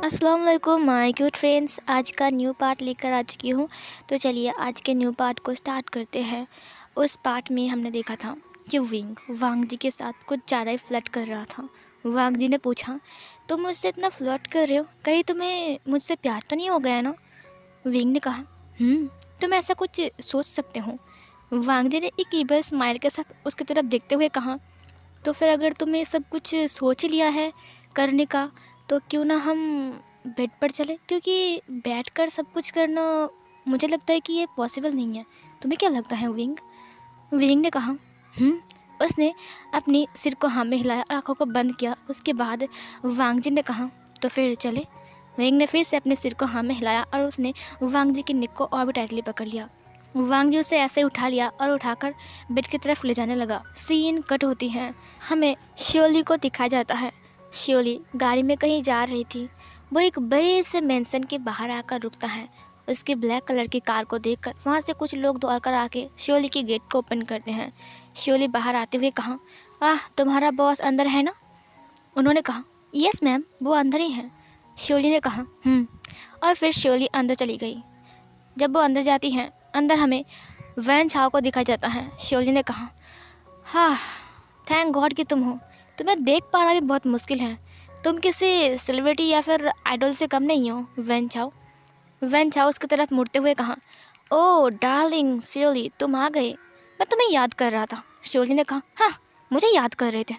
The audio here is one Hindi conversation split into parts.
अस्सलाम वालेकुम माय क्यूट फ्रेंड्स। आज का न्यू पार्ट लेकर आ चुकी हूँ। तो चलिए आज के न्यू पार्ट को स्टार्ट करते हैं। उस पार्ट में हमने देखा था कि विंग वांग जी के साथ कुछ ज़्यादा ही फ्लर्ट कर रहा था। वांग जी ने पूछा, तुम मुझसे इतना फ्लर्ट कर रहे हो, कहीं तुम्हें मुझसे प्यार तो नहीं हो गया ना? विंग ने कहा, तुम ऐसा कुछ सोच सकते हो। वांग जी ने एक ईबल स्माइल के साथ उसकी तरफ देखते हुए कहा, तो फिर अगर तुम्हें सब कुछ सोच लिया है करने का, तो क्यों ना हम बेड पर चले, क्योंकि बैठकर सब कुछ करना मुझे लगता है कि ये पॉसिबल नहीं है। तुम्हें क्या लगता है विंग? विंग ने कहा, उसने अपनी सिर को हाँ में हिलाया, आंखों को बंद किया। उसके बाद वांग जी ने कहा, तो फिर चले। विंग ने फिर से अपने सिर को हाँ में हिलाया और उसने वांग जी की नेक को और भी टाइटली पकड़ लिया। वांग जी उसे ऐसे उठा लिया और उठाकर बेड की तरफ ले जाने लगा। सीन कट होती है, हमें शियोली को दिखाया जाता है। शियोली गाड़ी में कहीं जा रही थी। वो एक बड़े से मेंशन के बाहर आकर रुकता है। उसकी ब्लैक कलर की कार को देखकर वहाँ से कुछ लोग दौड़कर आके शियोली की गेट को ओपन करते हैं। शियोली बाहर आते हुए कहा, तुम्हारा बॉस अंदर है ना? उन्होंने कहा, यस मैम, वो अंदर ही है। शियोली ने कहा, और फिर शियोली अंदर चली गई। जब वो अंदर जाती हैं, अंदर हमें वैन छाव को दिखाया जाता है। शियोली ने कहा, हाँ, थैंक गॉड कि तुम हो। तुम्हें देख पाना भी बहुत मुश्किल है। तुम किसी सेलिब्रिटी या फिर आइडल से कम नहीं हो। वैन छाव उसकी तरफ मुड़ते हुए कहा, ओह डार्लिंग शियोली, तुम आ गए। मैं तुम्हें याद कर रहा था। शियोली ने कहा, हाँ, मुझे याद कर रहे थे।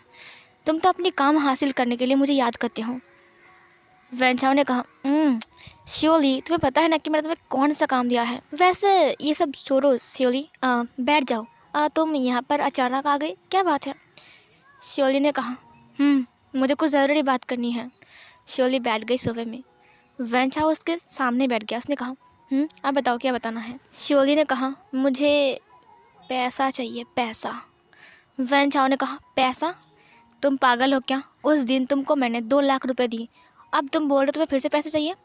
तुम तो अपनी काम हासिल करने के लिए मुझे याद करते हो। वैन छाव ने कहा, शियोली, तुम्हें पता है ना कि मैंने तुम्हें कौन सा काम दिया है। वैसे ये सब छोड़ो शियोली, बैठ जाओ। तुम यहाँ पर अचानक आ गई, क्या बात है? शियोली ने कहा, मुझे कुछ ज़रूरी बात करनी है। शियोली बैठ गई सोफे में। वैन छाव उसके सामने बैठ गया। उसने कहा, आप बताओ क्या बताना है। शियोली ने कहा, मुझे पैसा चाहिए, पैसा। वैन छाव ने कहा, पैसा? तुम पागल हो क्या? उस दिन तुमको मैंने 2 लाख रुपए दिए, अब तुम बोल रहे हो तुम्हें फिर से पैसे चाहिए?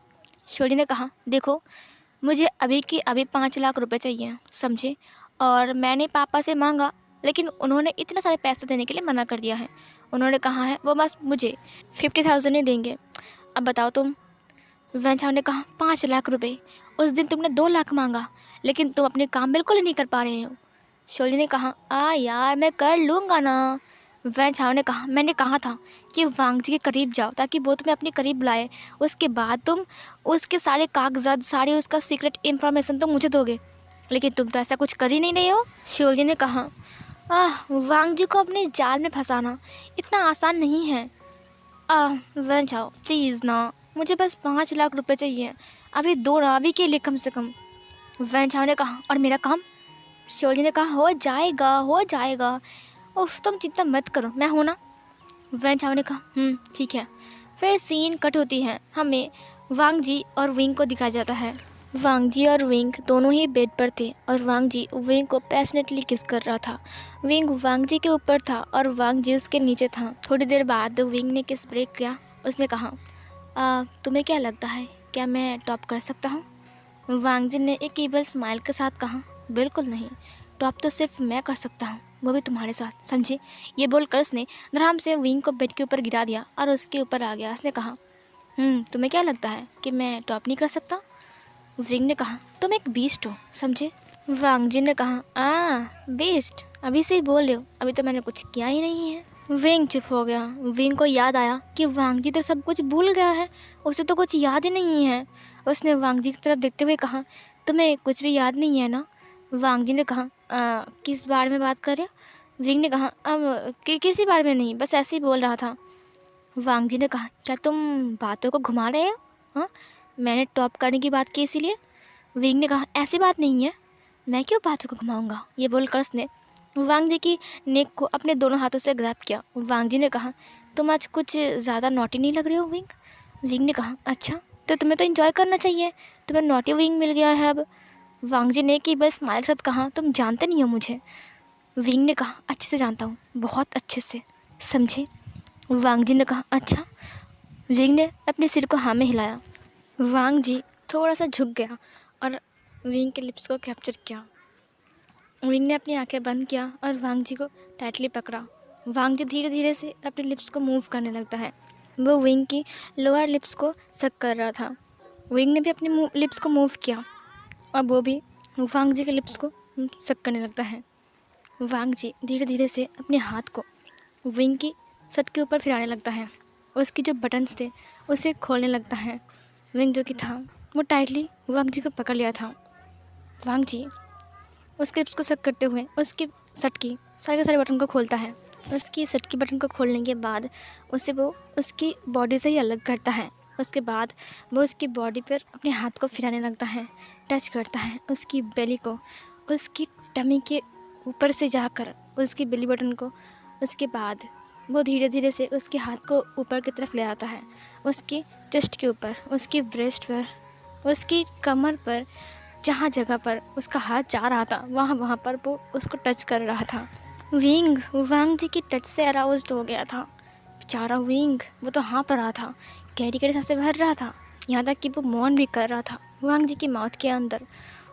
शियोली ने कहा, देखो, मुझे अभी की अभी 5 लाख रुपए चाहिए, समझे? और मैंने पापा से मांगा, लेकिन उन्होंने इतने सारे पैसे देने के लिए मना कर दिया है। उन्होंने कहा है वो बस मुझे 50,000 ही देंगे। अब बताओ तुम। वैन छाव ने कहा, 5 लाख रुपए? उस दिन तुमने 2 लाख मांगा, लेकिन तुम अपने काम बिल्कुल ही नहीं कर पा रहे हो। शियोली ने कहा, यार मैं कर लूँगा ना। वैन छाव ने कहा, मैंने कहा था कि वांग जी के करीब जाओ ताकि वो तुम्हें अपने करीब बुलाए, उसके बाद तुम उसके सारे कागजात, सारी उसका सीक्रेट इन्फॉर्मेशन तो मुझे दोगे, लेकिन तुम तो ऐसा कुछ कर ही नहीं रहे हो। शियोली ने कहा, वांग जी को अपने जाल में फंसाना इतना आसान नहीं है। वैन छाव प्लीज़ ना, मुझे बस 5 लाख रुपए चाहिए, अभी दो ना, अभी के लिए कम से कम। वैन छाव ने कहा, और मेरा काम? शियोली ने कहा, हो जाएगा, हो जाएगा। उफ, तुम चिंता मत करो, मैं हूँ ना। वैन छाव ने कहा, ठीक है। फिर सीन कट होती है, हमें वांग जी और विंग को दिखाया जाता है। वांग जी और विंग दोनों ही बेड पर थे और वांग जी विंग को पैशनेटली किस कर रहा था। विंग वांग जी के ऊपर था और वांग जी उसके नीचे था। थोड़ी देर बाद विंग ने किस ब्रेक किया। उसने कहा, तुम्हें क्या लगता है, क्या मैं टॉप कर सकता हूँ? वांग जी ने एक ईबल स्माइल के साथ कहा, बिल्कुल नहीं, टॉप तो सिर्फ मैं कर सकता हूँ, वो भी तुम्हारे साथ, समझे? ये बोलकर उसने धड़ाम से विंग को बेड के ऊपर गिरा दिया और उसके ऊपर आ गया। उसने कहा, तुम्हें क्या लगता है कि मैं टॉप नहीं कर सकता? विंग ने कहा, तुम एक बीस्ट हो, समझे? वांग जी ने कहा, बीस्ट? अभी से ही बोल रहे हो, अभी तो मैंने कुछ किया ही नहीं है। विंग चुप हो गया। विंग को याद आया कि वांग जी तो सब कुछ भूल गया है, उसे तो कुछ याद ही नहीं है। उसने वांग जी की तरफ देखते हुए कहा, तुम्हें कुछ भी याद नहीं है ना? वांग जी ने कहा, किस बारे में बात कर रहे हो? विंग ने कहा, अब किसी बारे में नहीं, बस ऐसे ही बोल रहा था। वांग जी ने कहा, क्या तुम बातों को घुमा रहे हो? हाँ, मैंने टॉप करने की बात की इसीलिए। विंग ने कहा, ऐसी बात नहीं है, मैं क्यों बातों को घुमाऊंगा? ये बोलकर उसने वांग जी की नेक को अपने दोनों हाथों से ग्रैब किया। वांग जी ने कहा, तुम आज कुछ ज़्यादा नॉटी नहीं लग रहे हो विंग। विंग ने कहा, अच्छा, तो तुम्हें तो एंजॉय करना चाहिए, तुम्हें नॉटी विंग मिल गया है अब। वांग जी ने कि बस स्माइल के साथ कहा, तुम जानते नहीं हो मुझे। विंग ने कहा, अच्छे से जानता हूँ, बहुत अच्छे से, समझे? वांग जी ने कहा, अच्छा। विंग ने अपने सिर को हाँ में हिलाया। वांग जी थोड़ा सा झुक गया और विंग के लिप्स को कैप्चर किया। विंग ने अपनी आंखें बंद किया और वांग जी को टाइटली पकड़ा। वांग जी धीरे धीरे से अपने लिप्स को मूव करने लगता है। वो विंग की लोअर लिप्स को सक कर रहा था। विंग ने भी अपने लिप्स को मूव किया और वो भी वांग जी के लिप्स को सक करने लगता है। वांग जी धीरे धीरे से अपने हाथ को विंग की शर्ट के ऊपर फिराने लगता है। उसके जो बटन्स थे उसे खोलने लगता है। विंग जो कि था वो टाइटली वांग जी को पकड़ लिया था। वांग जी उसके लिप्स को सक करते हुए उसकी शर्ट की सारे के सारे बटन को खोलता है। उसकी शर्ट की बटन को खोलने के बाद उसे वो उसकी बॉडी से ही अलग करता है। उसके बाद वो उसकी बॉडी पर अपने हाथ को फिराने लगता है, टच करता है उसकी बेली को, उसकी टमी के ऊपर से जाकर उसकी बेली बटन को। उसके बाद वो धीरे धीरे से उसके हाथ को ऊपर की तरफ ले आता है, उसकी चेस्ट के ऊपर, उसकी ब्रेस्ट पर, उसकी कमर पर, जहाँ जगह पर उसका हाथ जा रहा था वहाँ पर वो उसको टच कर रहा था। विंग वांग जी की टच से अराउज्ड हो गया था। बेचारा विंग वो तो हाँ पर रहा था, गहरी गहरी सांसें भर रहा था, यहाँ तक कि वो मौन भी कर रहा था वांग जी की माउथ के अंदर।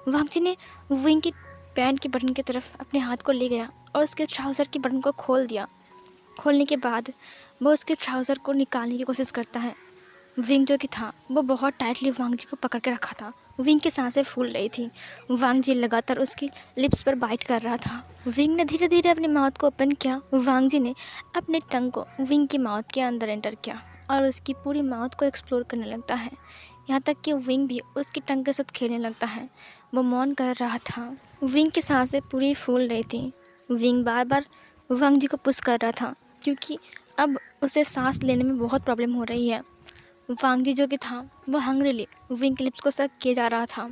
वांग जी ने विंग की पैंट के बटन की तरफ अपने हाथ को ले गया और उसके ट्राउज़र के बटन को खोल दिया। खोलने के बाद वो उसके ट्राउज़र को निकालने की कोशिश करता है। विंग जो कि था वो बहुत टाइटली वांग जी को पकड़ के रखा था। विंग की सांसें फूल रही थी। वांग जी लगातार उसकी लिप्स पर बाइट कर रहा था। विंग ने धीरे धीरे अपने माउथ को ओपन किया। वांग जी ने अपने टंग को विंग की माउथ के अंदर एंटर किया और उसकी पूरी माउथ को एक्सप्लोर करने लगता है, यहाँ तक कि विंग भी उसकी टंग के साथ खेलने लगता है। वो मौन कर रहा था। विंग की सांसें पूरी फूल रही थी। विंग बार बार वांग जी को पुश कर रहा था क्योंकि अब उसे सांस लेने में बहुत प्रॉब्लम हो रही है। वांग जी जो कि था वो हंग्रीली विंग के लिप्स को सक किए जा रहा था।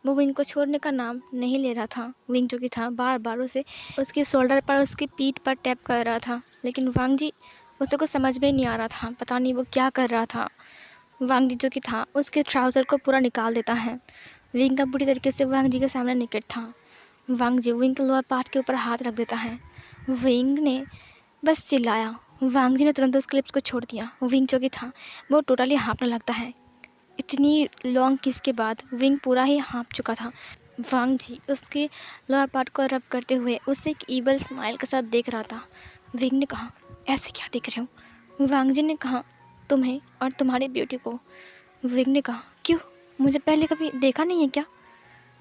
वो विंग को छोड़ने का नाम नहीं ले रहा था। विंग जो कि था बार बार उसे उसके शोल्डर पर, उसकी पीठ पर टैप कर रहा था, लेकिन वांग जी उसे कुछ समझ में नहीं आ रहा था, पता नहीं वो क्या कर रहा था। वांग जी जो कि था उसके ट्राउज़र को पूरा निकाल देता है। विंग का बुरी तरीके से वांग जी के सामने निकट था। वांग जी विंग के लोअर पार्ट के ऊपर हाथ रख देता है। विंग ने बस चिल्लाया। वांग जी ने तुरंत उसके लिप्स को छोड़ दिया। विंग जो कि था वो टोटली हाँफने लगता है। इतनी लॉन्ग किस के बाद विंग पूरा ही हाँफ चुका था। वांग जी उसके लोअर पार्ट को रब करते हुए उसे एक ईवल स्माइल के साथ देख रहा था। विंग ने कहा, ऐसे क्या देख रहे हो? वांग जी ने कहा, तुम्हें और तुम्हारी ब्यूटी को। विंग ने कहा, क्यों, मुझे पहले कभी देखा नहीं है क्या?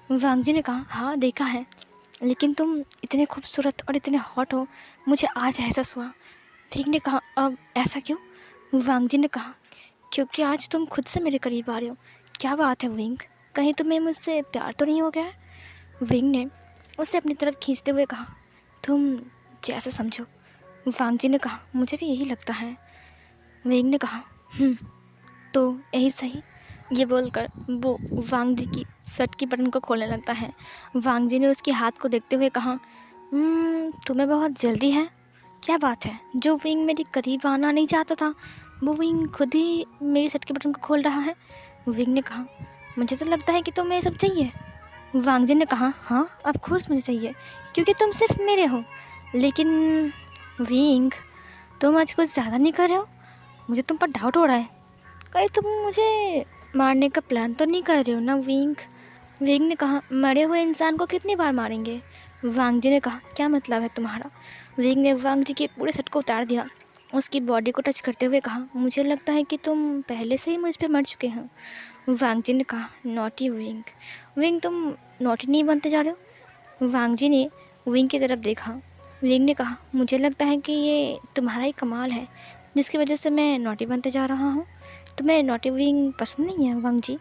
वांग जी ने कहा, हाँ देखा है, लेकिन तुम इतने खूबसूरत और इतने हॉट हो, मुझे आज एहसास हुआ। विंग ने कहा, अब ऐसा क्यों? वांग जी ने कहा, क्योंकि आज तुम खुद से मेरे करीब आ रहे हो। क्या बात है विंग, कहीं तुम्हें मुझसे प्यार तो नहीं हो गया है? विंग ने उसे अपनी तरफ खींचते हुए कहा, तुम जैसे समझो। वांग जी ने कहा, मुझे भी यही लगता है। विंग ने कहा, तो यही सही। ये बोलकर वो वांग जी की शर्ट की बटन को खोलने लगता है। वांग जी ने उसके हाथ को देखते हुए कहा, तुम्हें बहुत जल्दी है। क्या बात है, जो विंग मेरे करीब आना नहीं चाहता था वो विंग खुद ही मेरी शर्ट के बटन को खोल रहा है। विंग ने कहा, मुझे तो लगता है कि तुम्हें सब चाहिए। वांग जी ने कहा, हाँ ऑफ कोर्स मुझे चाहिए, क्योंकि तुम सिर्फ मेरे हो। लेकिन विंग, तुम आज कुछ ज़्यादा नहीं कर रहे हो? मुझे तुम पर डाउट हो रहा है। कहीं तुम मुझे मारने का प्लान तो नहीं कर रहे हो ना विंग? विंग ने कहा, मरे हुए इंसान को कितनी बार मारेंगे? वांग जी ने कहा, क्या मतलब है तुम्हारा? विंग ने वांग जी के पूरे शर्ट को उतार दिया। उसकी बॉडी को टच करते हुए कहा, मुझे लगता है कि तुम पहले से ही मुझ पे मर चुके हो। वांग जी ने कहा, नॉटी विंग। विंग, तुम नॉटी नहीं बनते जा रहे हो? वांग जी ने विंग की तरफ देखा। विंग ने कहा, मुझे लगता है कि ये तुम्हारा ही कमाल है जिसकी वजह से मैं नॉटी बनते जा रहा हूँ। तुम्हें नॉटी विंग पसंद नहीं है वांग जी?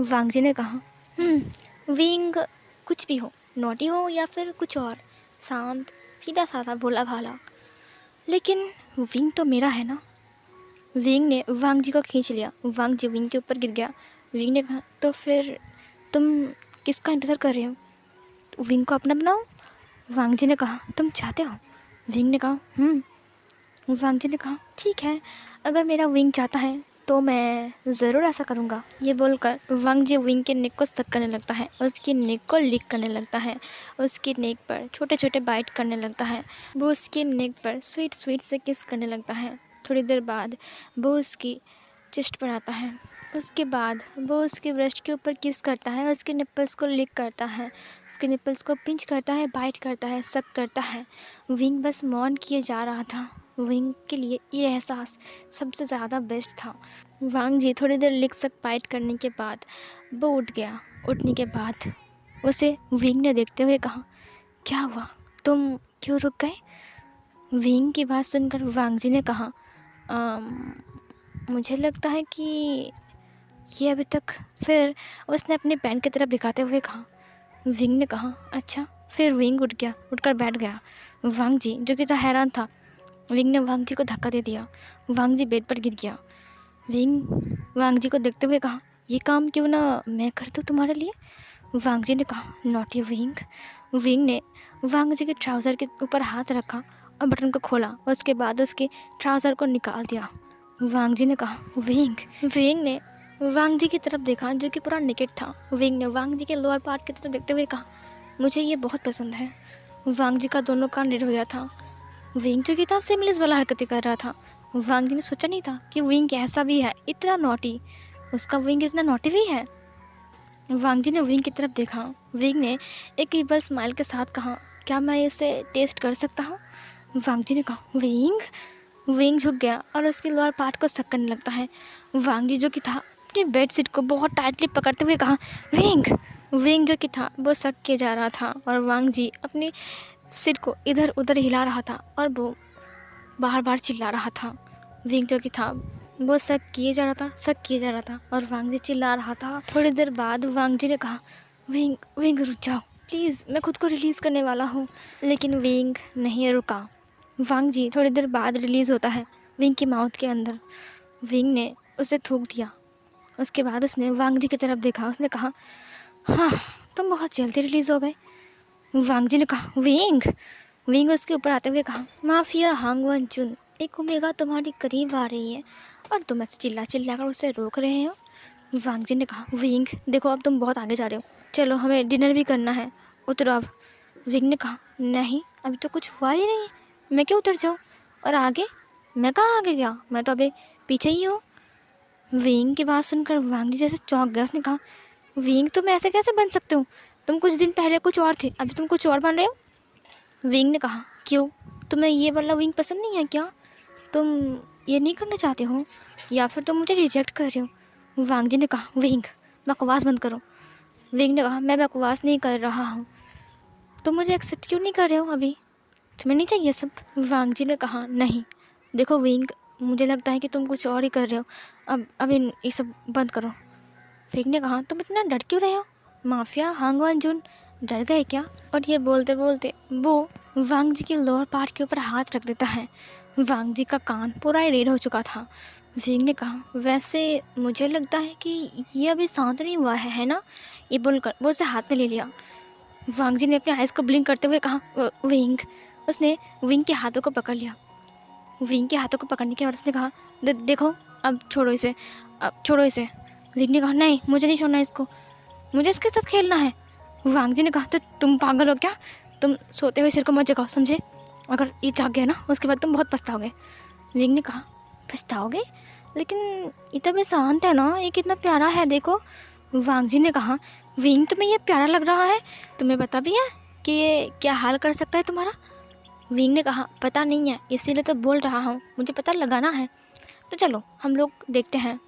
वांग जी ने कहा, विंग कुछ भी हो, नॉटी हो या फिर कुछ और, शांत सीधा साधा भोला भाला, लेकिन विंग तो मेरा है ना। विंग ने वांग जी को खींच लिया। वांग जी विंग के ऊपर गिर गया। विंग ने कहा, तो फिर तुम किसका इंतज़ार कर रहे हो? विंग को अपना बनाओ। वांग जी ने कहा, तुम चाहते हो? विंग ने कहा, वांग जी ने कहा, ठीक है, अगर मेरा विंग चाहता है तो मैं ज़रूर ऐसा करूँगा। ये बोलकर वांग जी विंग के नेक को स्टक करने लगता है, उसकी नेक को लिक करने लगता है, उसकी नेक पर छोटे छोटे बाइट करने लगता है। वो उसकी नेक पर स्वीट स्वीट से किस करने लगता है। थोड़ी देर बाद वो उसकी चेस्ट पर आता है। उसके बाद वो उसके ब्रेस्ट के ऊपर किस करता है, उसके निप्पल्स को लिक करता है, उसके निप्पल्स को पिंच करता है, बाइट करता है, सक करता है। विंग बस मौन किए जा रहा था। विंग के लिए ये एहसास सबसे ज़्यादा बेस्ट था। वांग जी थोड़ी देर लिकसक फाइट करने के बाद वो उठ गया। उठने के बाद उसे विंग ने देखते हुए कहा, क्या हुआ, तुम क्यों रुक गए? विंग की बात सुनकर वांग जी ने कहा, मुझे लगता है कि ये अभी तक। फिर उसने अपने पैंट की तरफ दिखाते हुए कहा। विंग ने कहा, अच्छा। फिर विंग उठ गया, उठकर बैठ गया। वांग जी जो कि था हैरान था। विंग ने वांग जी को धक्का दे दिया। वांग जी बेड पर गिर गया। विंग वांग जी को देखते हुए कहा, ये काम क्यों ना मैं कर दूँ तुम्हारे लिए? वांग जी ने कहा, नॉटी विंग। विंग ने वांग जी के ट्राउज़र के ऊपर हाथ रखा और बटन को खोला और उसके बाद उसके ट्राउज़र को निकाल दिया। वांग जी ने कहा, विंग ने वांग जी की तरफ देखा जो कि पूरा नेकेड था। विंग ने वांग जी के लोअर पार्ट की तरफ देखते हुए कहा, मुझे ये बहुत पसंद है। वांग जी का दोनों कान रेड हो गया था। विंग जो कि था सिमलिस वाला हरकतें कर रहा था। वांग जी ने सोचा नहीं था कि विंग ऐसा भी है, इतना नॉटी। उसका विंग इतना नॉटी भी है। वांग जी ने विंग की तरफ देखा। विंग ने एक इबल स्माइल के साथ कहा, क्या मैं इसे टेस्ट कर सकता हूँ? वांग जी ने कहा, विंग झुक गया और उसके लोअर पार्ट को सक करने लगता है। वांग जी जो कि था अपनी बेड शीट को बहुत टाइटली पकड़ते हुए कहा, विंग जो कि था वो सक किए जा रहा था और वांग जी अपनी सिर को इधर उधर हिला रहा था और वो बार बार चिल्ला रहा था। विंग जो कि था वो सक किए जा रहा था और वांग जी चिल्ला रहा था। थोड़ी देर बाद वांग जी ने कहा, विंग रुक जाओ प्लीज़, मैं खुद को रिलीज़ करने वाला हूँ। लेकिन विंग नहीं रुका। वांग जी थोड़ी देर बाद रिलीज़ होता है विंग की माउथ के अंदर। विंग ने उसे थूक दिया। उसके बाद उसने वांग जी की तरफ देखा। उसने कहा, हाँ तुम बहुत जल्दी रिलीज़ हो गए। वांग जी ने कहा, विंग उसके ऊपर आते हुए कहा, माफिया हांग वन जुन, एक ओमेगा तुम्हारी करीब आ रही है और तुम ऐसे चिल्ला कर उसे रोक रहे हो। वांग जी ने कहा, विंग देखो अब तुम बहुत आगे जा रहे हो, चलो हमें डिनर भी करना है, उतरो अब। विंग ने कहा, नहीं अभी तो कुछ हुआ ही नहीं, मैं क्यों उतर जाऊँ? और आगे? मैं कहाँ आगे गया, मैं तो अभी पीछे ही हूँ। विंग की बात सुनकर वांग जी जैसे चौंक गया। उसने कहा, विंग तुम ऐसे कैसे बन सकते हो? तुम कुछ दिन पहले कुछ और थे, अभी तुम कुछ और बन रहे हो। विंग ने कहा, क्यों, तुम्हें ये वाला विंग पसंद नहीं है क्या? तुम ये नहीं करना चाहते हो या फिर तुम मुझे रिजेक्ट कर रहे हो? वांग जी ने कहा, विंग बकवास बंद करो। विंग ने कहा, मैं बकवास नहीं कर रहा हूँ, तुम मुझे एक्सेप्ट क्यों नहीं कर रहे हो? अभी तुम्हें नहीं चाहिए सब? वांग जी ने कहा, नहीं देखो विंग, मुझे लगता है कि तुम कुछ और ही कर रहे हो, अब ये सब बंद करो। विंग ने कहा, तुम इतना डर क्यों रहे हो? माफिया हांग वन जुन डर गए क्या? और ये बोलते बोलते वो वांग जी के लोअर पार्ट के ऊपर हाथ रख देता है। वांग जी का कान पूरा ही रेड हो चुका था। विंग ने कहा, वैसे मुझे लगता है कि ये अभी शांत नहीं हुआ है ना? ये बोलकर वो उसे हाथ में ले लिया। वांग जी ने अपने आइज़ को ब्लिंक करते हुए कहा, विंग। उसने विंग के हाथों को पकड़ लिया। विंग के हाथों को पकड़ने के बाद उसने कहा, देखो अब छोड़ो इसे, अब छोड़ो इसे। विंग ने कहा, नहीं मुझे नहीं छोड़ना इसको, मुझे इसके साथ खेलना है। वांग जी ने कहा, तो तुम पागल हो क्या? तुम सोते हुए सिर को मत जगाओ, समझे? अगर ये जाग गया ना उसके बाद तुम बहुत पछताओगे। विंग ने कहा, पछताओगे? लेकिन ये तो अभी शांत है ना, ये कितना प्यारा है देखो। वांग जी ने कहा, विंग तुम्हें ये प्यारा लग रहा है? तुम्हें पता भी है कि ये क्या हाल कर सकता है तुम्हारा? विंग ने कहा, पता नहीं है इसीलिए तो बोल रहा हूँ, मुझे पता लगाना है, तो चलो हम लोग देखते हैं।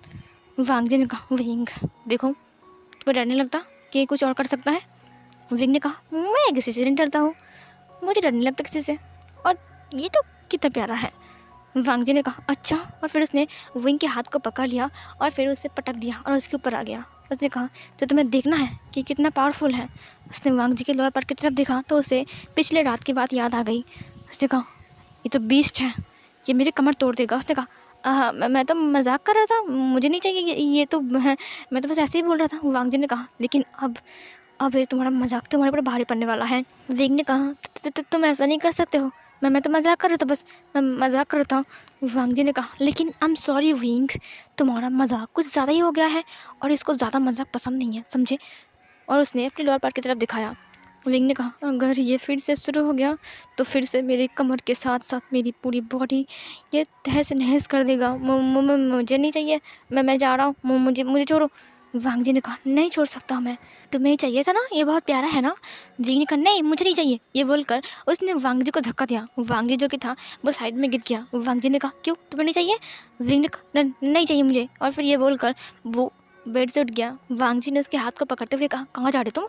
वांग जी ने कहा, विंग देखो तुम्हें डर नहीं लगता कि ये कुछ और कर सकता है? विंग ने कहा, मैं किसी से नहीं डरता हूँ, मुझे डर नहीं लगता किसी से, और ये तो कितना प्यारा है। वांग जी ने कहा, अच्छा। और फिर उसने विंग के हाथ को पकड़ लिया और फिर उसे पटक दिया और उसके ऊपर आ गया। उसने कहा, तो तुम्हें देखना है कि कितना पावरफुल है। उसने वांग जी के लोअर पार्ट की तरफ देखा तो उसे पिछले रात की बात याद आ गई। उसने कहा, ये तो बीस्ट है, ये मेरी कमर तोड़ देगा। उसने कहा, मैं तो मजाक कर रहा था, मुझे नहीं चाहिए ये तो मैं तो बस ऐसे ही बोल रहा था। वांग जी ने कहा, लेकिन अब ये तुम्हारा मजाक तुम्हारे ऊपर भारी पड़ने वाला है। विंग ने कहा, तुम ऐसा नहीं कर सकते हो, मैं तो मजाक कर रहा था, बस मैं मजाक कर रहा था। वांग जी ने कहा, लेकिन आई एम सॉरी विंग, तुम्हारा मजाक कुछ ज़्यादा ही हो गया है और इसको ज़्यादा मजाक पसंद नहीं है, समझे? और उसने अपने लोअर पार्ट की तरफ दिखाया। विंग ने कहा, अगर ये फिर से शुरू हो गया तो फिर से मेरी कमर के साथ साथ मेरी पूरी बॉडी ये तहस नहस कर देगा। मुझे नहीं चाहिए, मैं जा रहा हूँ, मुझे छोड़ो। वांग जी ने कहा, नहीं छोड़ सकता मैं, तुम्हें चाहिए था ना, ये बहुत प्यारा है ना। विंग ने कहा नहीं मुझे नहीं चाहिए। ये बोलकर उसने वांग जी को धक्का दिया। वांग जी जो कि था वो साइड में गिर गया। वांग जी ने कहा क्यों तुम्हें नहीं चाहिए। विंग ने कहा नहीं चाहिए मुझे। और फिर ये बोलकर वो बेड से उठ गया। वांग जी ने उसके हाथ को पकड़ते हुए कहा कहाँ जा रहे तुम,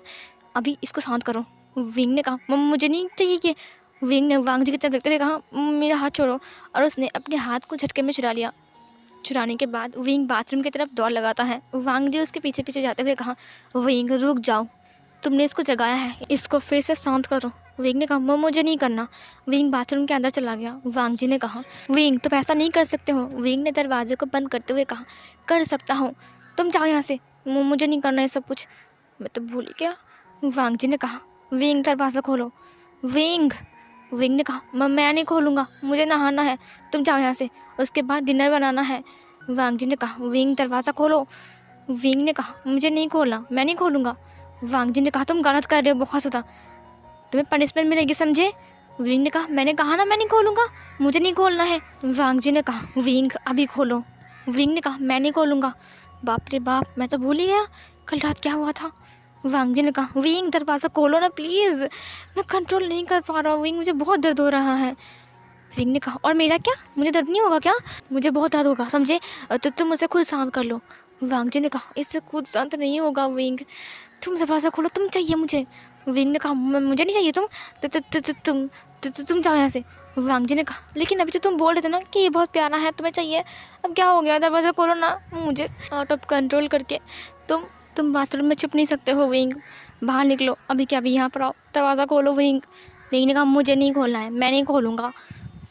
अभी इसको शांत करो। विंग ने कहा मुझे नहीं चाहिए कि। विंग ने वांग जी की तरफ देखते हुए कहा मेरा हाथ छोड़ो, और उसने अपने हाथ को झटके में चुरा लिया। चुराने के बाद विंग बाथरूम की तरफ दौड़ लगाता है। वांग जी उसके पीछे पीछे जाते हुए कहा विंग रुक जाओ, तुमने इसको जगाया है, इसको फिर से शांत करो। विंग ने कहा मुझे नहीं करना। विंग बाथरूम के अंदर चला गया। वांग जी ने कहा विंग तुम ऐसा नहीं कर सकते हो। विंग ने दरवाजे को बंद करते हुए कहा कर सकता हूँ, तुम जाओ यहाँ से, मुझे नहीं करना है सब कुछ, मैं तो भूल ही गया। वांग जी ने कहा विंग दरवाज़ा खोलो। विंग विंग ने कहा मैं नहीं खोलूँगा, मुझे नहाना है, तुम जाओ यहाँ से, उसके बाद डिनर बनाना है। वांग जी ने कहा विंग दरवाज़ा खोलो। विंग ने कहा मुझे नहीं खोलना, मैं नहीं खोलूँगा। वांग जी ने कहा तुम गलत कर रहे हो बहुत ज़्यादा, तुम्हें पनिशमेंट मिलेगी समझे। विंग ने कहा मैंने कहा ना मैं नहीं खोलूँगा, मुझे नहीं खोलना है। वांग जी ने कहा विंग अभी खोलो। विंग ने कहा मैं नहीं खोलूँगा। बाप रे बाप, मैं तो भूल ही गया कल रात क्या हुआ था। वांग जी ने कहा विंग दरवाज़ा खोलो ना प्लीज़, मैं कंट्रोल नहीं कर पा रहा हूँ विंग, मुझे बहुत दर्द हो रहा है। विंग ने कहा और मेरा क्या, मुझे दर्द नहीं होगा क्या, मुझे बहुत दर्द होगा समझे, तो तुम मुझे खुद शांत कर लो। वांग जी ने कहा इससे खुद शांत नहीं होगा विंग, तुम दरवाज़ा खोलो, तुम चाहिए मुझे। विंग ने कहा मुझे नहीं चाहिए तुम, तुम जाओ यहाँ से। वांग जी ने कहा लेकिन अभी तो तुम बोल रहे थे ना कि ये बहुत प्यारा है तुम्हें चाहिए, अब क्या हो गया, दरवाज़ा खोलो ना, मुझे आउट ऑफ कंट्रोल करके तुम बाथरूम में छुप नहीं सकते हो विंग, बाहर निकलो अभी क्या, अभी यहाँ पर आओ, दरवाज़ा खोलो विंग। विंग ने कहा मुझे नहीं खोलना है, मैं नहीं खोलूँगा।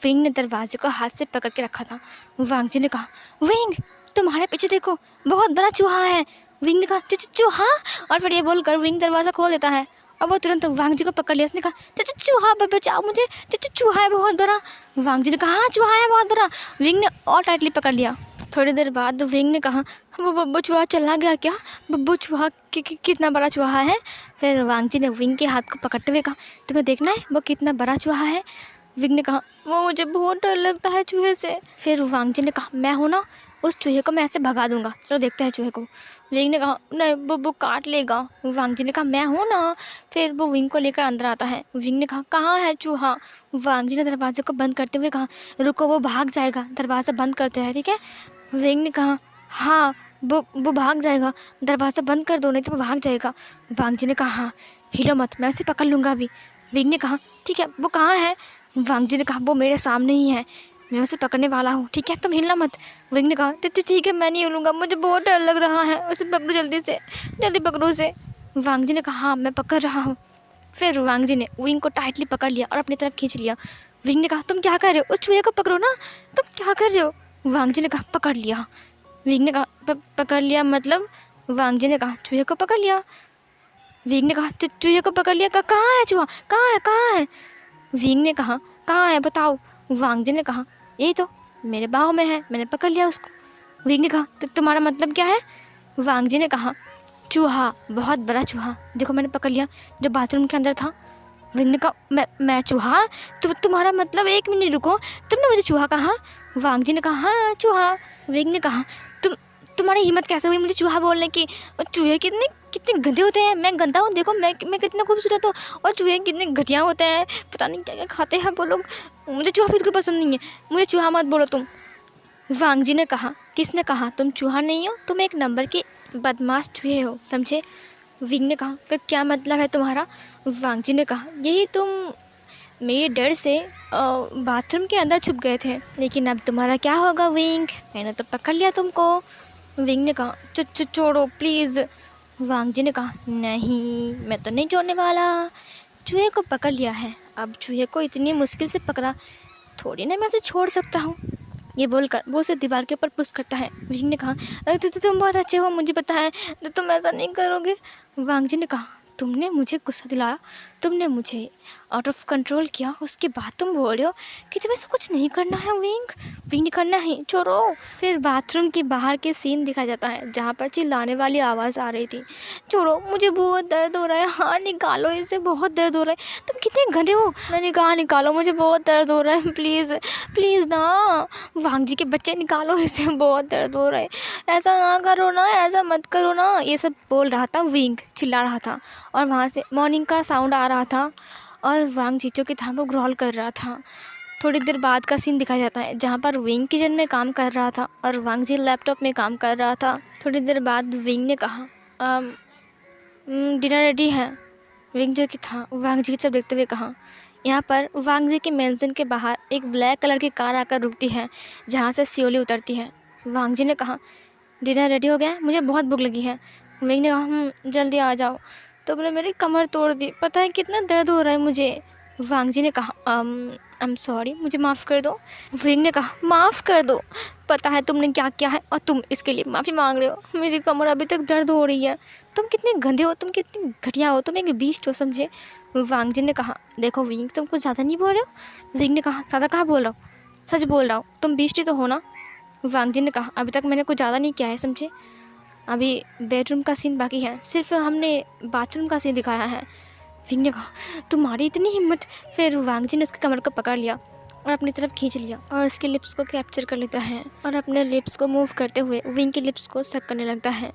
विंग ने दरवाजे को हाथ से पकड़ के रखा था। वांग जी ने कहा विंग तुम्हारे पीछे देखो बहुत बड़ा चूहा है। विंग ने कहा चूहा, और फिर ये बोलकर विंग दरवाज़ा खोल देता है और वो तुरंत वांग जी को पकड़ लिया। उसने कहा चूहा बचाओ मुझे, चूहा है बहुत बड़ा। वांग जी ने कहा हाँ चूहा है बहुत बड़ा। विंग ने और टाइटली पकड़ लिया। थोड़ी देर बाद विंग ने कहा वो चूहा चला गया क्या, वो चूहा कितना बड़ा चूहा है। फिर वांग जी ने विंग के हाथ को पकड़ते हुए कहा तुम्हें देखना है वो कितना बड़ा चूहा है। विंग ने कहा वो मुझे बहुत डर लगता है चूहे से। फिर वांग जी ने कहा मैं हूँ ना, उस चूहे को मैं ऐसे भगा दूंगा, चलो देखते हैं चूहे को। विंग ने कहा नहीं वो काट लेगा। वांग जी ने कहा मैं हूँ ना। फिर वो विंग को लेकर अंदर आता है। विंग ने कहा कहाँ है चूहा। वांग जी ने दरवाजे को बंद करते हुए कहा रुको वो भाग जाएगा, दरवाज़ा बंद करते हैं ठीक है। विंग ने कहा हाँ वो भाग जाएगा, दरवाज़ा बंद कर दो नहीं तो वो भाग जाएगा। वांग जी ने कहा हाँ हिलो मत, मैं उसे पकड़ लूँगा अभी। विंग ने कहा ठीक है वो कहाँ है। वांग जी ने कहा वो मेरे सामने ही है, मैं उसे पकड़ने वाला हूँ ठीक है, तुम हिलना मत। विंग ने कहा ठीक है मैं नहीं हिलूँगा, मुझे बहुत डर लग रहा है, उसे पकड़ो जल्दी से, जल्दी पकड़ो उसे। वांग जी ने कहा हाँ मैं पकड़ रहा हूँ। फिर वांग जी ने विंग को टाइटली पकड़ लिया और अपनी तरफ खींच लिया। विंग ने कहा तुम क्या कर रहे हो, उस चूहे को पकड़ो ना, तुम क्या कर रहे हो। वांग जी ने कहा पकड़ लिया। विंग ने कहा पकड़ लिया मतलब। वांग जी ने कहा चूहे को पकड़ लिया। विंग ने कहा चूहे को पकड़ लिया, कहाँ है चूहा, कहाँ है। विंग ने कहा कहाँ है बताओ। वांग जी ने कहा यही तो मेरे बाहों में है, मैंने पकड़ लिया उसको। विंग ने कहा तो तुम्हारा मतलब क्या है। वांग जी ने कहा चूहा, बहुत बड़ा चूहा, देखो मैंने पकड़ लिया जो बाथरूम के अंदर था। विंग ने कहा मैं चूहा, तो तुम्हारा मतलब, एक मिनट रुको, तुमने मुझे चूहा कहा। वांग जी ने कहा हाँ चूहा। विंग ने कहा तुम्हारी हिम्मत कैसे हुई मुझे चूहा बोलने की, और चूहे कितने गंदे होते हैं, मैं गंदा हूँ, देखो मैं कितना खूबसूरत हूँ, और चूहे कितने घटिया होते हैं, पता नहीं क्या क्या खाते हैं वो लोग, मुझे चूहा बिल्कुल पसंद नहीं है, मुझे चूहा मत बोलो तुम। वांग जी ने कहा किसने कहा तुम चूहा नहीं हो, तुम एक नंबर के बदमाश चूहे हो समझे। विंग ने कहा कि क्या मतलब है तुम्हारा। वांग जी ने कहा यही तुम मेरे डर से बाथरूम के अंदर छुप गए थे, लेकिन अब तुम्हारा क्या होगा विंग, मैंने तो पकड़ लिया तुमको। विंग ने कहा छोड़ो प्लीज़। वांग जी ने कहा नहीं मैं तो नहीं छोड़ने वाला, चूहे को पकड़ लिया है, अब चूहे को इतनी मुश्किल से पकड़ा, थोड़ी ना मैं उसे छोड़ सकता हूँ। ये बोलकर वो उसे दीवार के ऊपर पुश करता है। विंग ने कहा तुम बहुत अच्छे हो, मुझे पता है तो तुम ऐसा नहीं करोगे। वांग जी ने कहा तुमने मुझे गुस्सा दिलाया, तुमने मुझे आउट ऑफ कंट्रोल किया, उसके बाद तुम बोल रहे हो कि तुम्हें ऐसा कुछ नहीं करना है विंग, विंग करना है, छोड़ो। फिर बाथरूम के बाहर के सीन दिखा जाता है जहाँ पर चिल्लाने वाली आवाज़ आ रही थी, छोड़ो मुझे बहुत दर्द हो रहा है, हाँ निकालो इसे, बहुत दर्द हो रहा है, तुम कितने गंदे हो। मैंने कहा निकालो, मुझे बहुत दर्द हो रहा है, प्लीज़ प्लीज़ ना, वांग जी के बच्चे निकालो इसे, बहुत दर्द हो रहा है, ऐसा ना करो ना, ऐसा मत करो ना। ये सब बोल रहा था विंग, चिल्ला रहा था, और वहाँ से मॉर्निंग का साउंड आ रहा था और वांग चीचो की थां को ग्रॉल कर रहा था। थोड़ी देर बाद का सीन दिखाया जाता है जहाँ पर विंग किचन में काम कर रहा था और वांग जी लैपटॉप में काम कर रहा था। थोड़ी देर बाद विंग ने कहा डिनर रेडी है। विंग जो कि था वांग जी की तरफ देखते हुए कहा। यहाँ पर वांग जी के मेंशन के बाहर एक ब्लैक कलर की कार आकर रुकती है जहाँ से सियोली उतरती है। वांग जी ने कहा डिनर रेडी हो गया, मुझे बहुत भूख लगी है। विंग ने कहा जल्दी आ जाओ। तो बोले मेरी कमर तोड़ दी, पता है कितना दर्द हो रहा है मुझे। वांग जी ने कहा आई एम सॉरी, मुझे माफ़ कर दो। विंग ने कहा माफ़ कर दो, पता है तुमने क्या किया है और तुम इसके लिए माफ़ी मांग रहे हो। मेरी कमर अभी तक दर्द हो रही है। तुम कितने गंदे हो, तुम कितनी घटिया हो, तुम एक बीस्ट हो, समझे। वांग जी ने कहा देखो विंग, तुम कुछ ज़्यादा नहीं बोल रहे हो। विंग ने कहा ज़्यादा कहाँ बोल रहा हूँ, सच बोल रहा हूँ, तुम बीस्ट ही तो हो ना। वांग जी ने कहा अभी तक मैंने कुछ ज़्यादा नहीं किया है, समझे। अभी बेडरूम का सीन बाकी है, सिर्फ हमने बाथरूम का सीन दिखाया है। विंग ने कहा तुम्हारी इतनी हिम्मत। फिर वांग जी ने उसके कमर को पकड़ लिया और अपनी तरफ खींच लिया और उसके लिप्स को कैप्चर कर लेता है और अपने लिप्स को मूव करते हुए विंग के लिप्स को सक करने लगता है।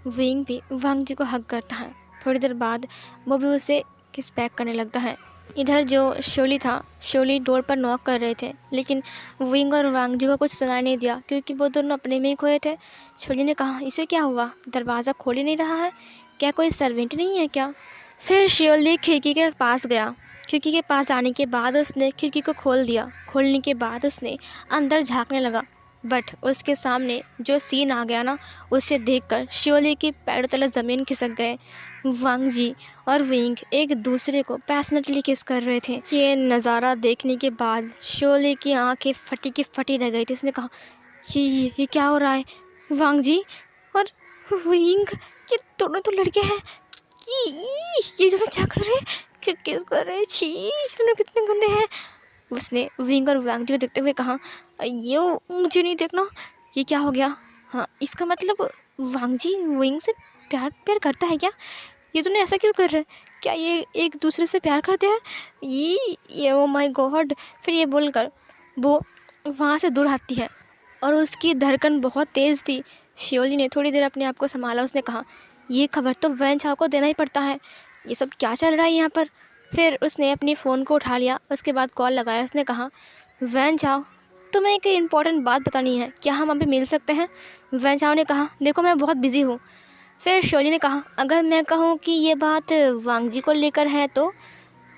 विंग भी वांग जी को हग करता है। थोड़ी देर बाद वो भी उसे किस बैक करने लगता है। इधर जो शोली था, शोली डोर पर नॉक कर रहे थे, लेकिन विंग और वांग जी को कुछ सुनाई नहीं दिया क्योंकि वो दोनों अपने में ही खोए थे। शोली ने कहा इसे क्या हुआ, दरवाज़ा खोल ही नहीं रहा है, क्या कोई सर्वेंट नहीं है क्या। फिर शोली खिड़की के पास गया। खिड़की के पास आने के बाद उसने खिड़की को खोल दिया। खोलने के बाद उसने अंदर झांकने लगा, बट उसके सामने जो सीन आ गया ना, उसे देखकर शोली के पैरों तले ज़मीन खिसक गए। वांग जी और विंग एक दूसरे को पैशनेटली किस कर रहे थे। ये नज़ारा देखने के बाद शोली की आंखें फटी की फटी रह गई थी। उसने कहा ये क्या हो रहा है। वांग जी और विंग, ये दोनों तो लड़के हैं, ये दोनों क्या कर रहे हैं, किस कर रहे हैं, छी ये दोनों कितने गंदे हैं। उसने विंग और वांग जी को देखते हुए कहा यो मुझे नहीं देखना, ये क्या हो गया। हाँ इसका मतलब वांग जी विंग से प्यार प्यार करता है क्या, ये दोनों ऐसा क्यों कर रहे हैं, क्या ये एक दूसरे से प्यार करते हैं, ये ओ माय गॉड। फिर ये बोलकर वो वहाँ से दूर हटती है और उसकी धड़कन बहुत तेज़ थी। शियोली ने थोड़ी देर अपने आप को संभाला। उसने कहा ये खबर तो वैन चाव को देना ही पड़ता है, ये सब क्या चल रहा है यहाँ पर। फिर उसने अपनी फ़ोन को उठा लिया, उसके बाद कॉल लगाया। उसने कहा वैन चाव, तुम्हें एक इम्पॉर्टेंट बात बतानी है, क्या हम अभी मिल सकते हैं। वैन चाव ने कहा देखो मैं बहुत बिज़ी हूँ। फिर शोली ने कहा अगर मैं कहूँ कि ये बात वांग जी को लेकर है तो।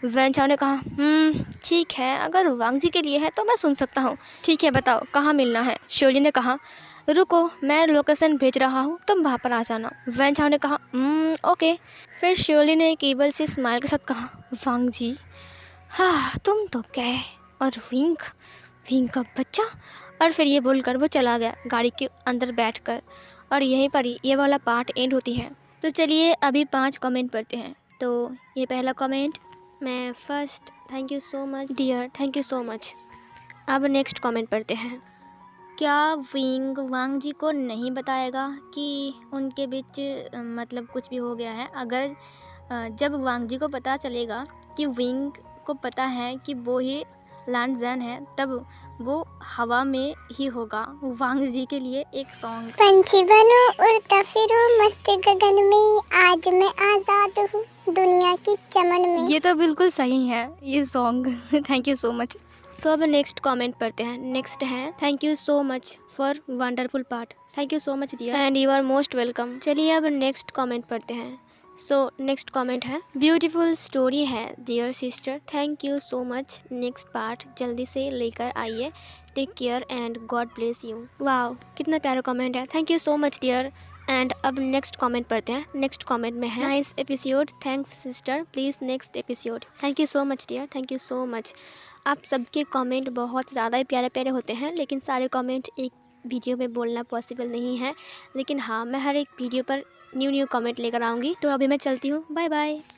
वैन चाव ने कहा ठीक है, अगर वांग जी के लिए है तो मैं सुन सकता हूँ, ठीक है बताओ कहाँ मिलना है। शोली ने कहा रुको मैं लोकेशन भेज रहा हूँ, तुम वहाँ पर आ जाना। वैन चाव ने कहा ओके। फिर शोली ने एक ईबल सी स्माइल के साथ कहा वांग जी, हाँ तुम तो गए, और विंग, विंग का बच्चा। और फिर ये बोलकर वो चला गया गाड़ी के अंदर बैठकर। और यहीं पर ही ये वाला पार्ट एंड होती है। तो चलिए अभी 5 कमेंट पढ़ते हैं। तो ये पहला कमेंट, मैं first thank you so much dear, thank you so much. अब नेक्स्ट कमेंट पढ़ते हैं। क्या विंग वांग जी को नहीं बताएगा कि उनके बीच मतलब कुछ भी हो गया है। अगर जब वांग जी को पता चलेगा कि विंग को पता है कि वो ही लैंड जैन है, तब वो हवा में ही होगा। वांग जी के लिए एक सॉन्ग। पंछी बनो उड़ता फिरो मस्त गगन में, आज मैं आज़ाद हूँ दुनिया की चमन में। ये तो बिल्कुल सही है ये song. Thank you so much. तो अब नेक्स्ट कमेंट पढ़ते हैं। नेक्स्ट है thank you so much for wonderful part, thank you so much dear and you are most welcome. चलिए अब नेक्स्ट कमेंट पढ़ते हैं। सो नेक्स्ट कमेंट है ब्यूटीफुल स्टोरी है dear sister, thank you so much. Next part जल्दी से लेकर आइए, take care and God bless you. Wow कितना प्यारा कमेंट है, thank you so much dear. And अब नेक्स्ट कमेंट पढ़ते हैं। नेक्स्ट कमेंट में है nice episode, thanks sister, please next episode, thank you so much dear, thank you so much. आप सबके कमेंट बहुत ज़्यादा ही प्यारे प्यारे होते हैं, लेकिन सारे कमेंट एक वीडियो में बोलना पॉसिबल नहीं है। लेकिन हाँ मैं हर एक वीडियो पर न्यू कमेंट लेकर आऊँगी। तो अभी मैं चलती हूँ, बाय बाय।